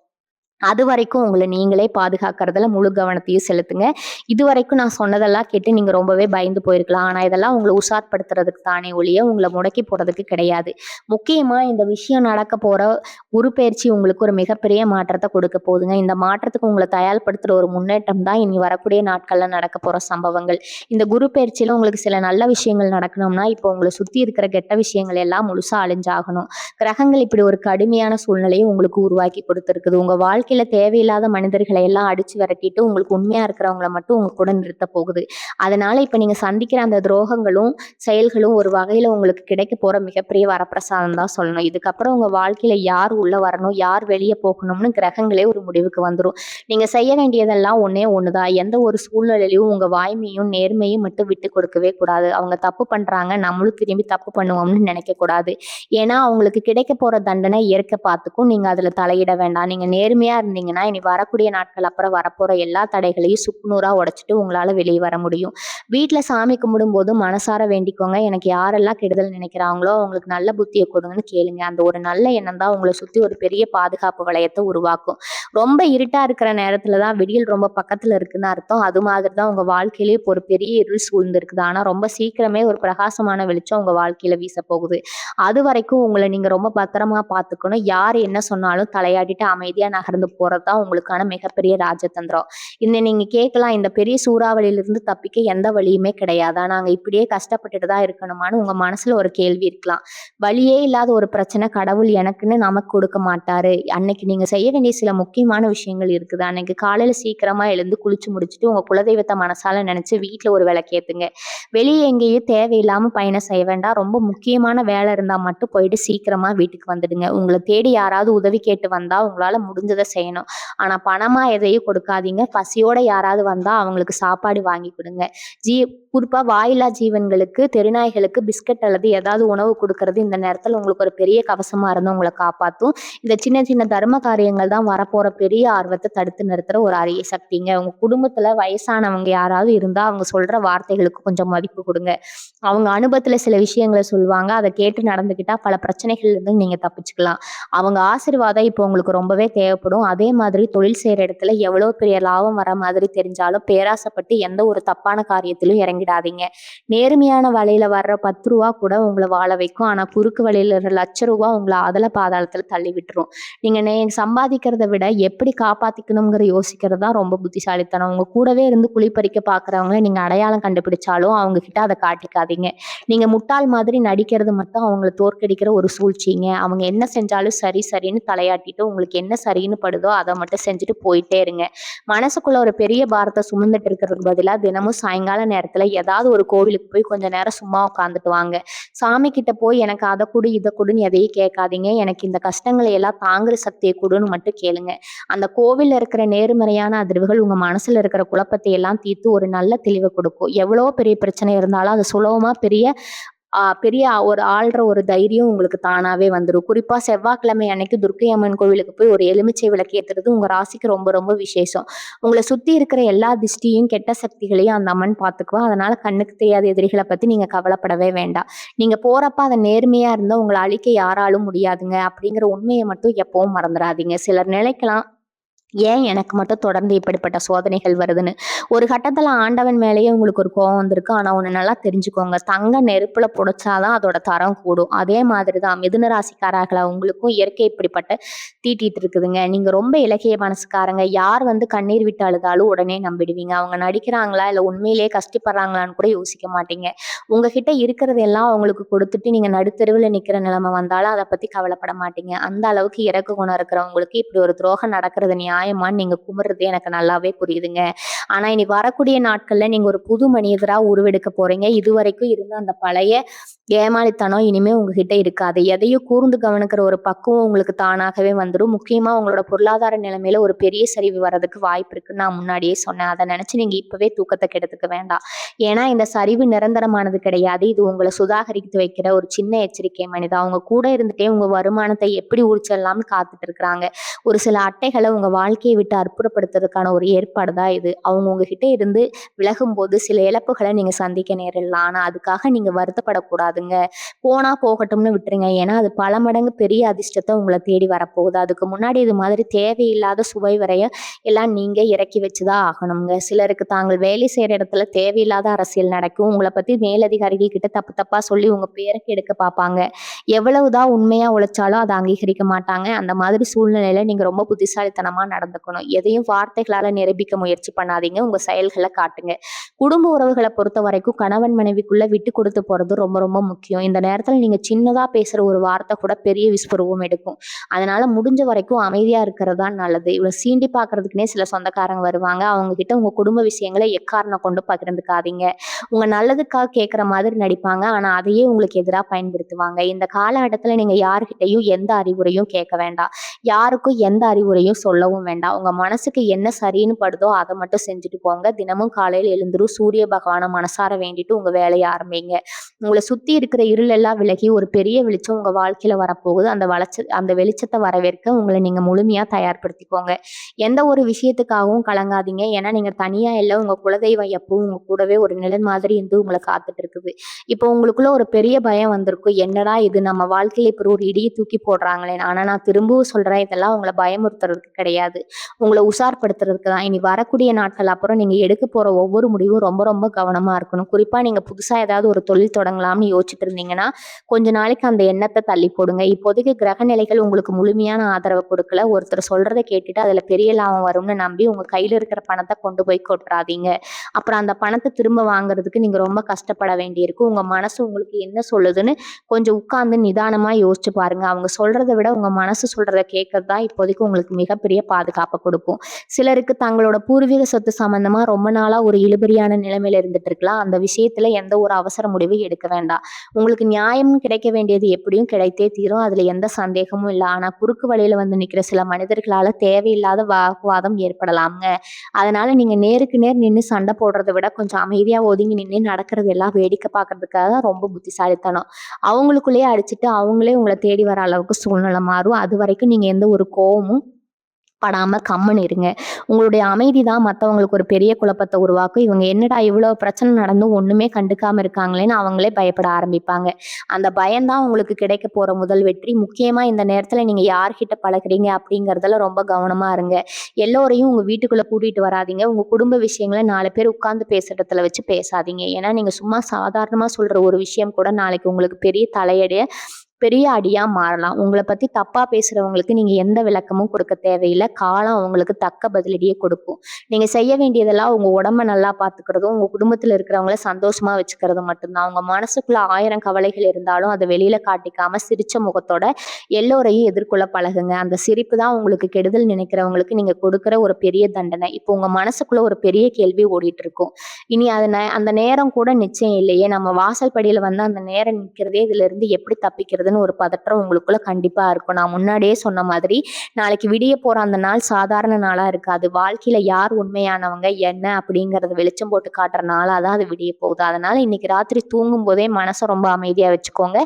அதுவரைக்கும் உங்கள நீங்களே பாதுகாக்கிறதுல முழு கவனத்தையும் செலுத்துங்க. இதுவரைக்கும் நான் சொன்னதெல்லாம் கேட்டு நீங்க ரொம்பவே பயந்து போயிருக்கலாம். ஆனா இதெல்லாம் உங்கள உஷார்படுத்துறதுக்கு தானே ஒழிய, உங்கள முடக்கி போடுறதுக்கு கிடையாது. முக்கியமா இந்த விஷயம் நடக்க போற குரு பெயர்ச்சி உங்களுக்கு ஒரு மிகப்பெரிய மாற்றத்த கொடுக்க போகுதுங்க. இந்த மாற்றத்துக்கு உங்கள தயார்படுத்துற ஒரு முன்னேற்றம் தான் இனி வரக்கூடிய நாட்கள்ல நடக்க போற சம்பவங்கள். இந்த குரு பெயர்ச்சியில உங்களுக்கு சில நல்ல விஷயங்கள் நடக்கணும்னா, இப்போ உங்கள சுத்தி இருக்கிற கெட்ட விஷயங்கள் எல்லாம் முழுசா அழிஞ்சாகணும். கிரகங்கள் இப்படி ஒரு கடுமையான சூழ்நிலையை உங்களுக்கு உருவாக்கி கொடுத்திருக்குது. உங்க வாழ்க்கையில தேவையில்லாத மனிதர்களை எல்லாம் அடிச்சு விரட்டிட்டு உங்களுக்கு உண்மையா இருக்கிறவங்கள மட்டும் உங்க கூட நிறுத்த போகுது. அதனால இப்ப நீங்க சந்திக்கிற அந்த துரோகங்களும் செயல்களும் ஒரு வகையில உங்களுக்கு கிடைக்க போற மிகப்பெரிய வரப்பிரசாதம் தான் சொல்லணும். இதுக்கப்புறம் உங்க வாழ்க்கையில யார் உள்ள வரணும், யார் வெளியே போகணும்னு கிரகங்களே ஒரு முடிவுக்கு வந்துரும். நீங்க செய்ய வேண்டியதெல்லாம் ஒண்ணே ஒண்ணுதான். எந்த ஒரு சூழ்நிலையிலும் உங்க வாய்மையும் நேர்மையும் மட்டும் விட்டு கொடுக்கவே கூடாது. அவங்க தப்பு பண்றாங்க, நம்மளும் திரும்பி தப்பு பண்ணுவோம்னு நினைக்க கூடாது. ஏன்னா அவங்களுக்கு கிடைக்க போற தண்டனை இயற்கை பார்த்துக்கும். நீங்க அதுல தலையிட வேண்டாம். நீங்க நேர்மையா இருந்தீங்கன்னா இனி வரக்கூடிய நாட்கள் அப்புறம் வரப்போற எல்லா தடைகளையும் சுக்குநூறா உடைச்சிட்டு உங்களால வெளியே வர முடியும். வீட்டுல சாமி கும்பிடும்போது மனசார வேண்டிக்கோங்க. எனக்கு யாரெல்லாம் கெடுதல் நினைக்கிறாங்களோ அவங்களுக்கு நல்ல புத்தியை கொடுங்கன்னு கேளுங்க. அந்த ஒரு நல்ல எண்ணம் தான் உங்களை சுத்தி ஒரு பெரிய பாதுகாப்பு வளையத்தை உருவாக்கும். ரொம்ப இருட்டா இருக்கிற நேரத்துல தான் விடியல் ரொம்ப பக்கத்துல இருக்குன்னு அர்த்தம். அது மாதிரி தான் உங்க வாழ்க்கையிலேயே இப்போ ஒரு பெரிய இருள் சூழ்ந்திருக்குது. ஆனா ரொம்ப சீக்கிரமே ஒரு பிரகாசமான வெளிச்சம் உங்க வாழ்க்கையில வீச போகுது. அது வரைக்கும் உங்களை நீங்க ரொம்ப பத்திரமா பார்த்துக்கணும். யார் என்ன சொன்னாலும் தலையாட்டிட்டு அமைதியா நகர்ந்து போறதுதான் உங்களுக்கான மிகப்பெரிய ராஜதந்திரம். இந்த நீங்க கேட்கலாம், இந்த பெரிய சூறாவளியிலிருந்து தப்பிக்க எந்த வழியுமே கிடையாதா, நாங்க இப்படியே கஷ்டப்பட்டுட்டு தான் இருக்கணுமான்னு உங்க மனசுல ஒரு கேள்வி இருக்கலாம். வழியே இல்லாத ஒரு பிரச்சனை கடவுள் எனக்குன்னு நமக்கு கொடுக்க மாட்டாரு. அன்னைக்கு நீங்க செய்ய வேண்டிய சில முக்கியமான விஷயங்கள் இருக்குது. அன்னைக்கு காலையில சீக்கிரமா எழுந்து குளிச்சு முடிச்சுட்டு உங்க குலதெய்வத்தை மனசால நினைச்சு வீட்டுல ஒரு விளக்கேத்துங்க. வெளியே எங்கேயும் தேவையில்லாம பயணம் செய்ய வேண்டாம். ரொம்ப முக்கியமான வேலை இருந்தா மட்டும் போயிட்டு சீக்கிரமா வீட்டுக்கு வந்துடுங்க. உங்களை தேடி யாராவது உதவி கேட்டு வந்தா உங்களால முடிஞ்சதை செய்யணும். ஆனா பணமா எதையும் கொடுக்காதீங்க. பசியோட யாராவது வந்தா அவங்களுக்கு சாப்பாடு வாங்கி கொடுங்க. குறிப்பா வாயில்லா ஜீவன்களுக்கு, தெருநாய்களுக்கு பிஸ்கட் அல்லது ஏதாவது உணவு கொடுக்கறது இந்த நேரத்துல உங்களுக்கு ஒரு பெரிய கவசமா இருந்து உங்களை காப்பாத்தும். இந்த சின்ன சின்ன தர்ம காரியங்கள் தான் வரப்போற பெரிய ஆர்வத்தை தடுத்து நிறுத்துற ஒரு அரிய சக்திங்க. உங்க குடும்பத்துல வயசானவங்க யாராவது இருந்தா அவங்க சொல்ற வார்த்தைகளுக்கு கொஞ்சம் மதிப்பு கொடுங்க. அவங்க அனுபவத்துல சில விஷயங்களை சொல்லுவாங்க. அதை கேட்டு நடந்துக்கிட்டா பல பிரச்சனைகள்ல இருந்து நீங்க தப்பிச்சுக்கலாம். அவங்க ஆசீர்வாதம் இப்போ உங்களுக்கு ரொம்பவே தேவைப்படும். அதே மாதிரி தொழில் செய்யற இடத்துல எவ்வளவு பெரிய லாபம் வர மாதிரி தெரிஞ்சாலும் பேராசைப்பட்டு எந்த ஒரு தப்பான காரியத்திலும் இறங்கிடாதீங்க. நேர்மையான வழியில வர்ற 10 ரூபா கூட உங்களை வாழ வைக்கும். ஆனா குறுக்கு வழியில ஒரு லட்ச ரூபா உங்களை அதல பாதாளத்துல தள்ளி விட்டுரும். நீங்க சம்பாதிக்கிறத விட எப்படி காப்பாத்திக்கணுங்கிற யோசிக்கிறது தான் ரொம்ப புத்திசாலித்தனம். உங்க கூடவே இருந்து குழிப்பறிக்க பாக்குறவங்களை நீங்க அடையாளம் கண்டுபிடிச்சாலும் அவங்க கிட்ட அதை காட்டிக்காதீங்க. நீங்க முட்டாள் மாதிரி நடிக்கிறது மட்டும் அவங்களை தோற்கடிக்கிற ஒரு சூழ்ச்சிங்க. அவங்க என்ன செஞ்சாலும் சரி சரின்னு தலையாட்டிட்டு உங்களுக்கு என்ன சரின்னு படுதோ அதை மட்டும் செஞ்சுட்டு போயிட்டே இருங்க. மனசுக்குள்ள ஒரு பெரிய பாரத்தை சுமந்துட்டு இருக்கிறதுக்கு பதிலா தினமும் சாயங்கால நேரத்துல ஏதாவது ஒரு கோவிலுக்கு போய் கொஞ்ச நேரம் சும்மா உட்காந்துட்டு வாங்க. சாமி கிட்ட போய் எனக்கு அதை கொடு இதை கொடுன்னு எதையும் கேட்காதீங்க. எனக்கு இந்த கஷ்டங்களை எல்லாம் தாங்குற சக்தியை கொடுன்னு மட்டும் கேளுங்க. அந்த கோவில்ல இருக்கிற நேர்மறையான அதிர்வுகள் உங்க மனசுல இருக்கிற குழப்பத்தை எல்லாம் தீர்த்து ஒரு நல்ல தெளிவை கொடுக்கும். எவ்வளவு பெரிய பிரச்சனை இருந்தாலும் அது சுலபமா பெரிய ஒரு ஆள்ற ஒரு தைரியம் உங்களுக்கு தானாவே வந்துடும். குறிப்பா செவ்வாய்க்கிழமை அன்னைக்கு துர்க்கை அம்மன் கோவிலுக்கு போய் ஒரு எலுமிச்சை விளக்கு ஏத்துறது உங்க ராசிக்கு ரொம்ப ரொம்ப விசேஷம். உங்களை சுத்தி இருக்கிற எல்லா திஷ்டியும் கெட்ட சக்திகளையும் அந்த அம்மன் பாத்துக்குவா. அதனால கண்ணுக்கு தெரியாத எதிரிகளை பத்தி நீங்க கவலைப்படவே வேண்டாம். நீங்க போறப்ப அதை நேர்மையா இருந்தா உங்களை அழிக்க யாராலும் முடியாதுங்க அப்படிங்கிற உண்மையை மட்டும் எப்பவும் மறந்துடாதீங்க. சிலர் நினைக்கலாம், ஏன் எனக்கு மட்டும் தொடர்ந்து இப்படிப்பட்ட சோதனைகள் வருதுன்னு. ஒரு கட்டத்துல ஆண்டவன் மேலேயே உங்களுக்கு ஒரு கோவம் வந்திருக்கு. ஆனா ஒண்ணு நல்லா தெரிஞ்சுக்கோங்க, தங்க நெருப்புல புடைச்சாதான் அதோட தரம் கூடும். அதே மாதிரிதான் மிதுன ராசிக்காரர்களா உங்களுக்கும் இயற்கை இப்படிப்பட்ட தீட்டிட்டு இருக்குதுங்க. நீங்க ரொம்ப இலகிய மனசுக்காரங்க. யார் கண்ணீர் விட்டு அழுதாலும் உடனே நம்பிடுவீங்க. அவங்க நடிக்கிறாங்களா இல்ல உண்மையிலேயே கஷ்டப்படுறாங்களான்னு கூட யோசிக்க மாட்டீங்க. உங்ககிட்ட இருக்கிறது எல்லாம் அவங்களுக்கு கொடுத்துட்டு நீங்க நடுத்தெருவுல நிக்கிற நிலைமை வந்தாலும் அதை பத்தி கவலைப்பட மாட்டீங்க. அந்த அளவுக்கு இறக்க குணம் இருக்கிறவங்களுக்கு இப்படி ஒரு துரோகம் நடக்கிறது நியாயமான்னு நீங்க குமுறது எனக்கு நல்லாவே புரியுதுங்க. ஆனா இனி வரக்கூடிய நாட்கள்ல நீங்க ஒரு புது மனிதரா உருவெடுக்க போறீங்க. இதுவரைக்கும் இருந்த அந்த பழைய ஏமாளித்தனம் இனிமே உங்ககிட்ட இருக்காது. எதையும் கூர்ந்து கவனிக்கிற ஒரு பக்குவம் உங்களுக்கு தானாகவே வந்துடும். முக்கியமா உங்களோட பொருளாதார நிலைமையில ஒரு பெரிய சரிவு வர்றதுக்கு வாய்ப்பு இருக்குன்னு நான் முன்னாடியே சொன்னேன். அதை நினைச்சு நீங்க இப்பவே தூக்கத்தை கெடுத்துக்க வேண்டாம். ஏன்னா இந்த சரிவு நிரந்தரமானது கிடையாது. இது உங்களை சுதாகரித்து வைக்கிற ஒரு சின்ன எச்சரிக்கை மனிதா. அவங்க கூட இருந்துட்டே உங்க வருமானத்தை எப்படி உழிச்சிடலாம்னு காத்துட்டு இருக்கிறாங்க. ஒரு சில அட்டைகளை உங்க வாழ்க்கையை விட்டு அற்புறப்படுத்துறதுக்கான ஒரு ஏற்பாடு தான் இது. அவங்க உங்ககிட்ட இருந்து விலகும் போது சில இழப்புகளை நீங்க சந்திக்க நேரிடலாம். ஆனா அதுக்காக நீங்க வருத்தப்படக்கூடாதுங்க. போனா போகட்டும்னு விட்டுருங்க. ஏன்னா அது பல மடங்கு பெரிய அதிர்ஷ்டத்தை உங்களை தேடி வரப்போகுது. அதுக்கு முன்னாடி இது மாதிரி தேவையில்லாத சுவை வரைய எல்லாம் நீங்க இறக்கி வச்சுதான் ஆகணுங்க. சிலருக்கு தாங்கள் வேலை செய்யற இடத்துல தேவையில்லாத அரசியல் நடக்கும். உங்களை பத்தி மேலதிகாரிகள் கிட்ட தப்பு தப்பா சொல்லி உங்க பேரை கெடுக்க பார்ப்பாங்க. எவ்வளவுதான் உண்மையா உழைச்சாலும் அதை அங்கீகரிக்க மாட்டாங்க. அந்த மாதிரி சூழ்நிலையில நீங்க ரொம்ப புத்திசாலித்தனமா நடந்துக்கணும். எதையும் வார்த்தைகளால நிரூபிக்க முயற்சி பண்ணாதீங்க. உங்க செயல்களை காட்டுங்க. குடும்ப உறவுகளை பொறுத்த வரைக்கும் கணவன் மனைவிக்குள்ள விட்டு கொடுத்து போறது ரொம்ப ரொம்ப முக்கியம். இந்த நேரத்துல நீங்க சின்னதா பேசுற ஒரு வார்த்தை கூட பெரிய விஸ்வரூபம் எடுக்கும். அதனால முடிஞ்ச வரைக்கும் அமைதியா இருக்கிறது தான் நல்லது. இவ்வளவு சீண்டி பாக்குறதுக்குன்னே சில சொந்தக்காரங்க வருவாங்க. அவங்க கிட்ட உங்க குடும்ப விஷயங்களை எக்காரணம் கொண்டு பகிர்ந்துக்காதீங்க. உங்க நல்லதுக்காக கேட்குற மாதிரி நடிப்பாங்க. ஆனா அதையே உங்களுக்கு எதிராக பயன்படுத்துவாங்க. இந்த காலகட்டத்துல நீங்க யாருக்கிட்டையும் எந்த அறிவுரையும் கேட்க வேண்டாம். யாருக்கும் எந்த அறிவுரையும் சொல்லவும் வேண்டாம். உங்க மனசுக்கு என்ன சரின்னு படுதோ அதை மட்டும் செஞ்சுட்டு போங்க. தினமும் காலையில் எழுந்துரும் சூரிய பகவானை மனசார வேண்டிட்டு உங்க வேலையை ஆரம்பிங்க. உங்களை சுத்தி இருக்கிற இருள் எல்லாம் விலகி ஒரு பெரிய வெளிச்சம் உங்க வாழ்க்கையில வரப்போகுது. அந்த வெளிச்சத்தை வரவேற்க உங்களை நீங்க முழுமையா தயார்படுத்திக்கோங்க. எந்த ஒரு விஷயத்துக்காகவும் கலங்காதீங்க. ஏன்னா நீங்க தனியா இல்லை, உங்க குலதெய்வம் எப்பவும் உங்க கூடவே ஒரு நிழல் மாதிரி இருந்து உங்களை காத்துட்டு இருக்குது. இப்போ உங்களுக்குள்ள ஒரு பெரிய பயம் வந்திருக்கும். என்னடா இது, நம்ம வாழ்க்கையில இப்படி ஒரு இடியை தூக்கி போடுறாங்களே. ஆனா நான் திரும்பவும் சொல்றேன், இதெல்லாம் உங்களை பயமுறுத்துறதுக்கு கிடையாது, உங்களை உஷார்படுத்துறதுக்கு தான். இனி வரக்கூடிய நாட்கள் அப்புறம் நீங்க எடுக்க போற ஒவ்வொரு முடிவும் ரொம்ப ரொம்ப கவனமா இருக்கணும். குறிப்பா நீங்க புதுசா ஏதாவது ஒரு தொழில் தொடங்கலாம்னு யோசிச்சுட்டு இருந்தீங்கன்னா கொஞ்ச நாளைக்கு அந்த எண்ணத்தை தள்ளி போடுங்க. இப்போதைக்கு கிரக நிலைகள் உங்களுக்கு முழுமையான ஆதரவு கொடுக்கல. ஒருத்தர் சொல்றதை கேட்டுட்டு அதுல பெரிய லாபம் வரும்னு நம்பி உங்க கையில இருக்கிற பணத்தை கொண்டு போய் கொட்டுறாதீங்க. அப்புறம் அந்த பணத்தை திரும்ப வாங்குறதுக்கு நீங்க ரொம்ப கஷ்டப்பட வேண்டியிருக்கும். உங்க மனசு உங்களுக்கு என்ன சொல்லுதுன்னு கொஞ்சம் உட்கார்ந்து நிதானமா யோசிச்சு பாருங்க. அவங்க சொல்றதை விட உங்க மனசு சொல்றதை கேட்கறது தான் இப்போதைக்கு உங்களுக்கு மிகப்பெரிய பாதுகாப்பை கொடுக்கும். சிலருக்கு தங்களோட பூர்வீக சொத்து சம்பந்தமா ரொம்ப நாளா ஒரு இழுபறியான நிலைமையில இருந்துட்டு இருக்கலாம். அந்த விஷயத்துல எந்த ஒரு அவசர முடிவு எடுக்க வேண்டாம். உங்களுக்கு நியாயம் கிடைக்க வேண்டியது எப்படியும் கிடைத்தே தீரும். அதுல எந்த சந்தேகமும் இல்லை. ஆனா குறுக்கு வழியில நிக்கிற சில மனிதர்களால தேவையில்லாத வாக்குவாதம் ஏற்படலாம்ங்க. அதனால நீங்க நேருக்கு நேர் நின்று சண்டை போடுறதை விட கொஞ்சம் அமைதியா ஒதுங்கி நின்று நடக்கிறது எல்லாம் வேடிக்கை பார்க்கறதுக்காக தான் ரொம்ப புத்திசாலித்தனம். அவங்களுக்குள்ளேயே அடிச்சுட்டு அவங்களே உங்களை தேடி வர அளவுக்கு சூழ்நிலை மாறும். அது வரைக்கும் நீங்க எந்த ஒரு கோவமும் படாம கம்முன்னு இருங்க. உங்களுடைய அமைதி தான் மற்றவங்களுக்கு ஒரு பெரிய குழப்பத்தை உருவாக்கும். இவங்க என்னடா இவ்வளவு பிரச்சனை நடந்தும் ஒண்ணுமே கண்டுக்காம இருக்காங்களேன்னு அவங்களே பயப்பட ஆரம்பிப்பாங்க. அந்த பயம்தான் உங்களுக்கு கிடைக்க போற முதல் வெற்றி. முக்கியமா இந்த நேரத்துல நீங்க யார்கிட்ட பழகுறீங்க அப்படிங்கறதுல ரொம்ப கவனமா இருங்க. எல்லோரையும் உங்க வீட்டுக்குள்ள கூட்டிட்டு வராதீங்க. உங்க குடும்ப விஷயங்களை 4 பேர் உட்கார்ந்து பேசுறதுல வச்சு பேசாதீங்க. ஏன்னா நீங்க சும்மா சாதாரணமா சொல்ற ஒரு விஷயம் கூட நாளைக்கு உங்களுக்கு பெரிய தலையடைய பெரிய அடியா மாறலாம். உங்கள பத்தி தப்பா பேசுறவங்களுக்கு நீங்க எந்த விளக்கமும் கொடுக்க தேவையில்ல. காலம் அவங்களுக்கு தக்க பதிலடியே கொடுக்கும். நீங்க செய்ய வேண்டியதெல்லாம் உங்க உடம்ப நல்லா பார்த்துக்கிறதும், உங்க குடும்பத்துல இருக்கிறவங்கள சந்தோஷமா வச்சுக்கிறதும் மட்டும்தான். உங்க மனசுக்குள்ள 1000 கவலைகள் இருந்தாலும் அத வெளியில காட்டிக்காம சிரிச்ச முகத்தோட எல்லோரையும் எதிர்கொள்ள பழகுங்க. அந்த சிரிப்பு தான் உங்களுக்கு கெடுதல் நினைக்கிறவங்களுக்கு நீங்க கொடுக்கிற ஒரு பெரிய தண்டனை. இப்போ உங்க மனசுக்குள்ள ஒரு பெரிய கேள்வி ஓடிட்டு இருக்கும். இனி அது அந்த நேரம் கூட நிச்சயம் இல்லையே! நம்ம வாசல் படியில வந்து அந்த நேரம் நிக்கிறதே இதிலிருந்து எப்படி தப்பிக்கிறதுன்னு ஒரு பதற்றம் உங்களுக்குள்ள கண்டிப்பா இருக்கும். நான் முன்னாடியே சொன்ன மாதிரி, நாளைக்கு விடிய போற அந்த நாள் சாதாரண நாளா இருக்காது. வாழ்க்கையில யார் உண்மையானவங்க, என்ன அப்படிங்கிறத வெளிச்சம் போட்டு காட்டுற நாளா தான் அது விடிய போகுது. அதனால இன்னைக்கு ராத்திரி தூங்கும்போதே மனச ரொம்ப அமைதியா வச்சுக்கோங்க.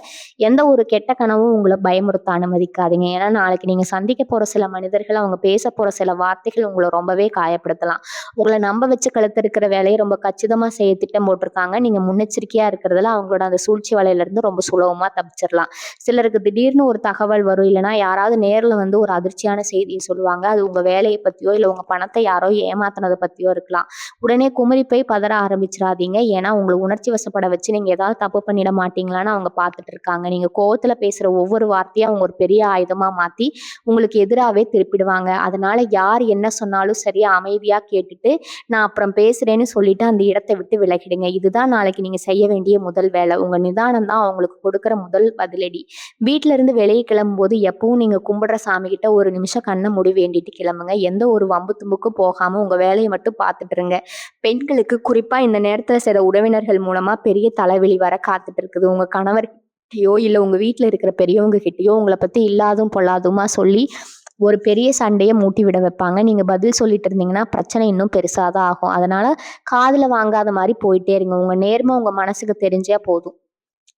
எந்த ஒரு கெட்ட கனவும் உங்கள பயமுறுத்த அனுமதிக்காதீங்க. ஏன்னா, நாளைக்கு நீங்க சந்திக்க போற சில மனிதர்கள், அவங்க பேச போற சில வார்த்தைகள் உங்கள ரொம்பவே காயப்படுத்தலாம். உங்கள நம்ப வச்சு கழுத்தறுக்கிற வேலைய ரொம்ப கச்சிதமா செய்ய திட்டம் போட்டிருக்காங்க. நீங்க முன்னெச்சரிக்கையா இருக்கிறதுல அவங்களோட அந்த சூழ்ச்சி வலையிலிருந்து ரொம்ப சுலபமா தப்பிச்சிரலாம். சிலருக்கு திடீர்னு ஒரு தகவல் வரும். இல்லன்னா யாராவது நேர்ல வந்து ஒரு அதிர்ச்சியான செய்திய சொல்லுவாங்க. அது உங்க வேலைய பத்தியோ, இல்ல உங்க பணத்த யாரோ ஏமாத்துனத பத்தியோ இருக்கலாம். உடனே குமுறி போய் பதற ஆரம்பிச்சிராதீங்க. ஏன்னா, உங்கள உணர்ச்சி வசப்பட வச்சு நீங்க ஏதாவது தப்பு பண்ணிட மாட்டீங்களான்னு அவங்க பார்த்துட்டு இருக்காங்க. நீங்க கோவத்துல பேசுற ஒவ்வொரு வார்த்தையும் அவங்க ஒரு பெரிய ஆயுதமா மாத்தி உங்களுக்கு எதிராவே திருப்பிடுவாங்க. அதனால யார் என்ன சொன்னாலும் சரி அமைதியா கேட்டுட்டு, நான் அப்புறம் பேசுறேன்னு சொல்லிட்டு அந்த இடத்த விட்டு விலகிடுங்க. இதுதான் நாளைக்கு நீங்க செய்ய வேண்டிய முதல் வேலை. உங்க நிதானம் தான் அவங்களுக்கு கொடுக்கிற முதல் பதிலடி. வீட்ல இருந்து வெளிய கிளம்பும்போது எப்பவும் நீங்க கும்பிடுற சாமி கிட்ட ஒரு நிமிஷம் கண்ண மூடி வேண்டிட்டு கிளம்புங்க. எந்த ஒரு வம்பு தும்புக்கும் போகாம உங்க வேலைய மட்டும் பார்த்துட்டு இருங்க. பெண்களுக்கு குறிப்பா இந்த நேரத்துல சில உறவினர்கள் மூலமா பெரிய தலைவலி வர காத்துட்டு இருக்குது. உங்க கணவர் கிட்டயோ, இல்ல உங்க வீட்ல இருக்கிற பெரியவங்க கிட்டயோ உங்கள பத்தி இல்லாதும் பொல்லாதுமா சொல்லி ஒரு பெரிய சண்டைய மூட்டி விட வைப்பாங்க. நீங்க பதில் சொல்லிட்டு இருந்தீங்கன்னா, பிரச்சனை இன்னும் பெருசா தான் ஆகும். அதனால காதுல வாங்காத மாரி போயிட்டே இருங்க. உங்க நேர்மை உங்க மனசுக்கு தெரிஞ்சா போதும்.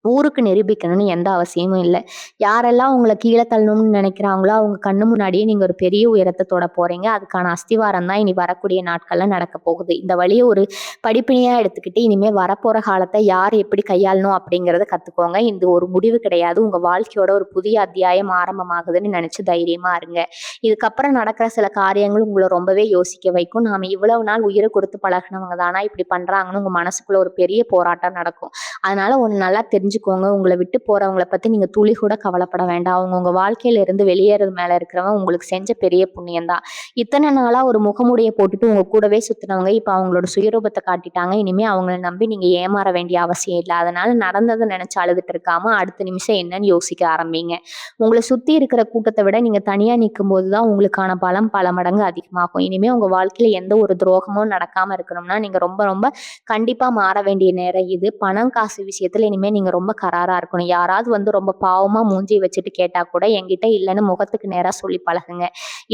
ஊருக்கு நிரூபிக்கணும்னு எந்த அவசியமும் இல்ல. யாரெல்லாம் உங்கள கீழ தள்ளணும்னு நினைக்கிறாங்களோ, அவங்க கண்ணு முன்னாடியே நீங்க ஒரு பெரிய உயரத்த தொட போறீங்க. அதுக்கான அஸ்திவாரம் தான் இனி வரக்கூடிய நாட்கள்ல நடக்க போகுது. இந்த வழிய ஒரு படிப்பினையா எடுத்துக்கிட்டு, இனிமே வரப்போற காலத்த யார் எப்படி கையாளணும் அப்படிங்கிறத கத்துக்கோங்க. இது ஒரு முடிவு கிடையாது. உங்க வாழ்க்கையோட ஒரு புதிய அத்தியாயம் ஆரம்பமாகுதுன்னு நினைச்சு தைரியமா இருங்க. இதுக்கப்புறம் நடக்கிற சில காரியங்கள் உங்கள ரொம்பவே யோசிக்க வைக்கும். நாம இவ்வளவு நாள் உயிர கொடுத்து பழகுனவங்க தானா இப்படி பண்றாங்கன்னு உங்க மனசுக்குள்ள ஒரு பெரிய போராட்டம் நடக்கும். அதனால ஒண்ணு நல்லா தெரிஞ்சுக்கோங்க. உங்கள விட்டு போறவங்கள பத்தி நீங்க துளி கூட கவலைப்பட வேண்டாம். அவங்க உங்க வாழ்க்கையில இருந்து வெளியேறது மேல இருக்கிறவன் உங்களுக்கு செஞ்ச பெரிய புண்ணியம் தான். இத்தன நாளா ஒரு முகமூடிய போட்டுட்டு உங்க கூடவே சுத்துனவங்க, இப்ப அவங்களோட சுயரூபத்த காட்டிட்டாங்க. இனிமே அவங்கள நம்பி நீங்க ஏமாற வேண்டிய அவசியம் இல்ல. அதனால நடந்தத நினைச்சு அழுதுட்டு இருக்காம, அடுத்த நிமிஷம் என்னன்னு யோசிக்க ஆரம்பிங்க. உங்கள சுத்தி இருக்கிற கூட்டத்த விட நீங்க தனியா நிக்கும்போது தான் உங்களுக்கான பலம் பல மடங்கு அதிகமாகும். இனிமே உங்க வாழ்க்கையில எந்த ஒரு துரோகமும் நடக்காம இருக்கணும்னா, நீங்க ரொம்ப ரொம்ப கண்டிப்பா மாற வேண்டிய நேரம் இது. பணம், காசு விஷயத்துல இனிமே நீங்க ரொம்ப கராரா இருக்கணும். யாராவது வந்து ரொம்ப பாவமா மூஞ்சிய வச்சுட்டு கேட்டா கூட என்கிட்ட இல்லன்னு முகத்துக்கு நேரா சொல்லி பழகுங்க.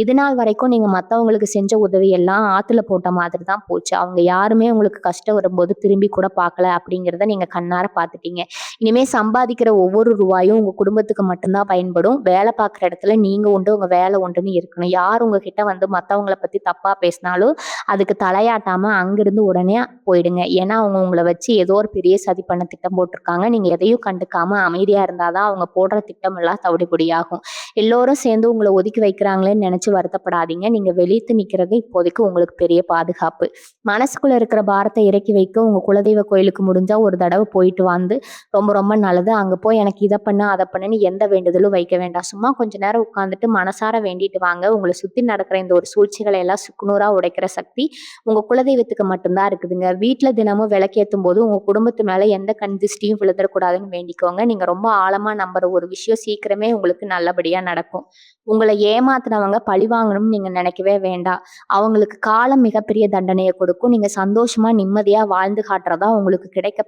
இது நாள் வரைக்கும் நீங்க மத்தவங்களுக்கு செஞ்ச உதவி எல்லாம் ஆத்துல போட்ட மாதிரி தான் போச்சு. அவங்க யாருமே உங்களுக்கு கஷ்டம் வரும்போது திரும்பி கூட பார்க்கல அப்படிங்கிறத நீங்க கண்ணார பார்த்துட்டீங்க. இனிமே சம்பாதிக்கிற ஒவ்வொரு ரூபாயும் உங்க குடும்பத்துக்கு மட்டும்தான் பயன்படும். வேலை பார்க்குற இடத்துல நீங்க உண்டு, உங்க வேலை உண்டுன்னு இருக்கணும். யார் உங்ககிட்ட வந்து மத்தவங்கள பத்தி தப்பா பேசினாலும் அதுக்கு தலையாட்டாம அங்கிருந்து உடனே போயிடுங்க. ஏன்னா அவங்க உங்கள வச்சு ஏதோ ஒரு பெரிய சதி பண்ண திட்டம் போட்டிருக்காங்க. நீங்க எதையும் கண்டுக்காம அமைதியா இருந்தா தான் அவங்க போடுற திட்டம் எல்லாம் தவிடுபொடியாகும். எல்லோரும் சேர்ந்து உங்கள ஒதுக்கி வைக்கிறாங்களேன்னு நினைச்சு வருத்தப்படாதீங்க. நீங்க வெளித்து நிக்கிறது இப்போதைக்கு உங்களுக்கு பெரிய பாதுகாப்பு. மனசுக்குள்ள இருக்கிற பாரத்தை இறக்கி வைக்க உங்க குலதெய்வ கோயிலுக்கு முடிஞ்சா ஒரு தடவை போயிட்டு வந்து ரொம்ப ரொம்ப நல்லது. அங்க போய் எனக்கு இத பண்ணு, அத பண்ணுன்னு எந்த வேண்டுதலும் வைக்க வேண்டாம். சும்மா கொஞ்ச நேரம் உட்கார்ந்துட்டு மனசார வேண்டிட்டு வாங்க. உங்கள சுத்தி நடக்கிற இந்த ஒரு சூழ்ச்சிகளை எல்லாம் சுக்குநூறா உடைக்கிற சக்தி உங்க குலதெய்வத்துக்கு மட்டும்தான் இருக்குதுங்க. வீட்ல தினமும் விளக்கேத்தும் போது உங்க குடும்பத்து மேல எந்த கண் திருஷ்டியும் விழுந்துடக்கூடாதுன்னு வேண்டிக்கோங்க. நீங்க ரொம்ப ஆழமா நம்புற ஒரு விஷயம் சீக்கிரமே உங்களுக்கு நல்லபடியா நடக்கும். உங்கள ஏமாத்துனவங்க பழி வாங்கணும்னு நீங்க நினைக்கவே வேண்டாம். அவங்களுக்கு காலம் மிகப்பெரிய தண்டனைய கொடுக்கும். நீங்க சந்தோஷமா நிம்மதியா வாழ்ந்து காட்டுறதா அவங்களுக்கு கிடைக்க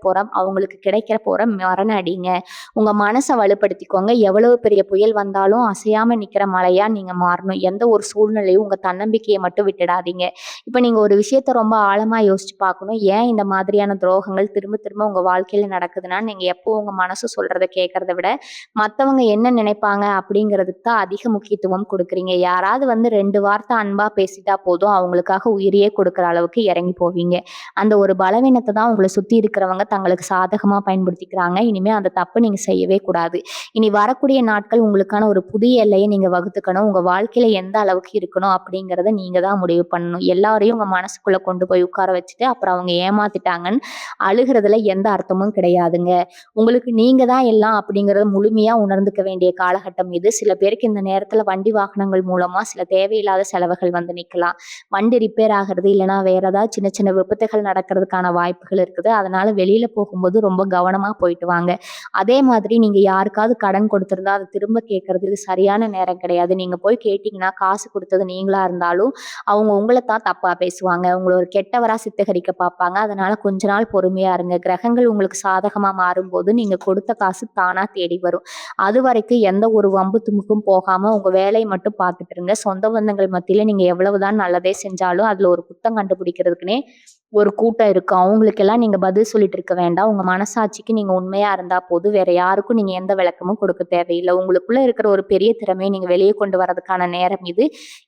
போற மரண அடிங்க. உங்க மனச வலுப்படுத்திக்கோங்க. எவ்வளவு பெரிய புயல் வந்தாலும் அசையாம நிக்கிற மலையா நீங்க மாறணும். எந்த ஒரு சூழ்நிலையும் உங்க தன்னம்பிக்கையை மட்டும் விட்டுடாதீங்க. இப்ப நீங்க ஒரு விஷயத்த ரொம்ப ஆழமா யோசிச்சு பார்க்கணும். ஏன் இந்த மாதிரியான துரோகங்கள் திரும்ப திரும்ப உங்க வாழ்க்கையில நடக்குதுன்னா, நீங்க எப்போ உங்க மனசு சொல்றத கேட்கறத விட மத்தவங்க என்ன நினைப்பாங்க அப்படிங்கிறத பேசுறதுக்கு தான் அதிக முக்கியத்துவம் குடுக்குறீங்க. யாராவது வந்து 2 வார்த்தை அன்பா பேசிட்டா போதும், அவங்களுக்காக உயிரையே குடுக்குற அளவுக்கு இறங்கி போவீங்க. அந்த ஒரு பலவீனத்த தான் உங்கள சுத்தி இருக்கிறவங்க தங்களுக்கு சாதகமா பயன்படுத்திக்கிறாங்க. இனிமே அந்த தப்பு நீங்க செய்யவே கூடாது. இனி வரக்கூடிய நாட்கள் உங்களுக்கான ஒரு புதிய எல்லைய நீங்க வகுத்துக்கணும். உங்க வாழ்க்கையில எந்த அளவுக்கு இருக்கணும் அப்படிங்கிறத நீங்க தான் முடிவு பண்ணணும். எல்லாரையும் உங்க மனசுக்குள்ள கொண்டு போய் உட்கார வச்சுட்டு, அப்புறம் அவங்க ஏமாத்திட்டாங்கன்னு அழுகுறதுல எந்த அர்த்தமும் கிடையாதுங்க. உங்களுக்கு நீங்க தான் எல்லாம் அப்படிங்கிறத முழுமையா உணர்ந்துக்க வேண்டிய காலகட்டம் இது. சில பேருக்கு இந்த நேரத்துல வண்டி வாகனங்கள் மூலமா சில தேவையில்லாத செலவுகள் வந்து நிக்கலாம். வண்டி ரிப்பேர் ஆகுறது, இல்லைன்னா வேற ஏதாவது சின்ன சின்ன விபத்துகள் நடக்கிறதுக்கான வாய்ப்புகள் இருக்குது. அதனால வெளியில போகும்போது ரொம்ப கவனமா போயிட்டு வாங்க. அதே மாதிரி நீங்க யாருக்காவது கடன் கொடுத்திருந்தா அத திரும்ப கேட்கறது இது சரியான நேரம் கிடையாது. நீங்க போய் கேட்டீங்கன்னா, காசு குடுத்தது நீங்களா இருந்தாலும், அவங்க உங்கள தான் தப்பா பேசுவாங்க. உங்கள ஒரு கெட்டவரா சித்தரிக்க பார்ப்பாங்க. அதனால கொஞ்ச நாள் பொறுமையா இருங்க. கிரகங்கள் உங்களுக்கு சாதகமா மாறும்போது நீங்க கொடுத்த காசு தானா தேடி வரும். அதுவரைக்கும் எந்த ஒரு வம்பு தும்புக்கும் போகாம உங்க வேலைய மட்டும் பார்த்துட்டு இருங்க. சொந்த பந்தங்கள் மத்தியில நீங்க எவ்வளவுதான் நல்லதே செஞ்சாலும், அதுல ஒரு குத்தம் கண்டுபிடிக்கிறதுக்குன்னே ஒரு கூட்டம் இருக்கும். அவங்களுக்கெல்லாம் நீங்க பதில் சொல்லிட்டு இருக்க வேண்டாம். உங்க மனசாட்சிக்கு நீங்க உண்மையா இருந்தா போதும். வேற யாருக்கும் நீங்க எந்த விளக்கமும் கொடுக்க தேவையில்ல. உங்களுக்குள்ள இருக்கிற ஒரு பெரிய திறமைய நீங்க வெளிய கொண்டு வரதுக்கான நேரம் இது.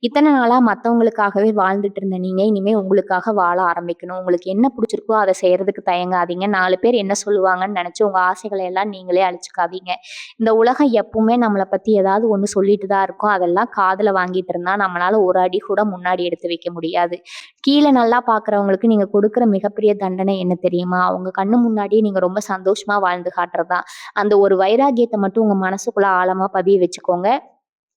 இத்தன நாளா மத்தவங்களுக்காகவே வாழ்ந்துட்டு இருந்த நீங்க, இனிமே உங்களுக்காக வாழ ஆரம்பிக்கணும். உங்களுக்கு என்ன புடிச்சிருக்கோ அத செய்யறதுக்கு தயங்காதீங்க. 4 பேர் என்ன சொல்லுவாங்கன்னு நெனச்சு உங்க ஆசைகள எல்லாம் நீங்களே அழிச்சுக்காதீங்க. இந்த உலகம் எப்பவுமே நம்மள பத்தி ஏதாவது ஒண்ணு சொல்லிட்டு தான் இருக்கும். அதெல்லாம் காதுல வாங்கிட்டு இருந்தா நம்மளால ஒரு அடி கூட முன்னாடி எடுத்து வைக்க முடியாது. கீழ நல்லா பார்க்குறவங்களுக்கு நீங்க குடுக்குற மிகப்பெரிய தண்டனை என்ன தெரியுமா? அவங்க கண்ணு முன்னாடியே நீங்க ரொம்ப சந்தோஷமா வாழ்ந்து காட்டுறது தான். அந்த ஒரு வைராக்கியத்த மட்டும் உங்க மனசுக்குள்ள ஆழமா பதிய வச்சுக்கோங்க.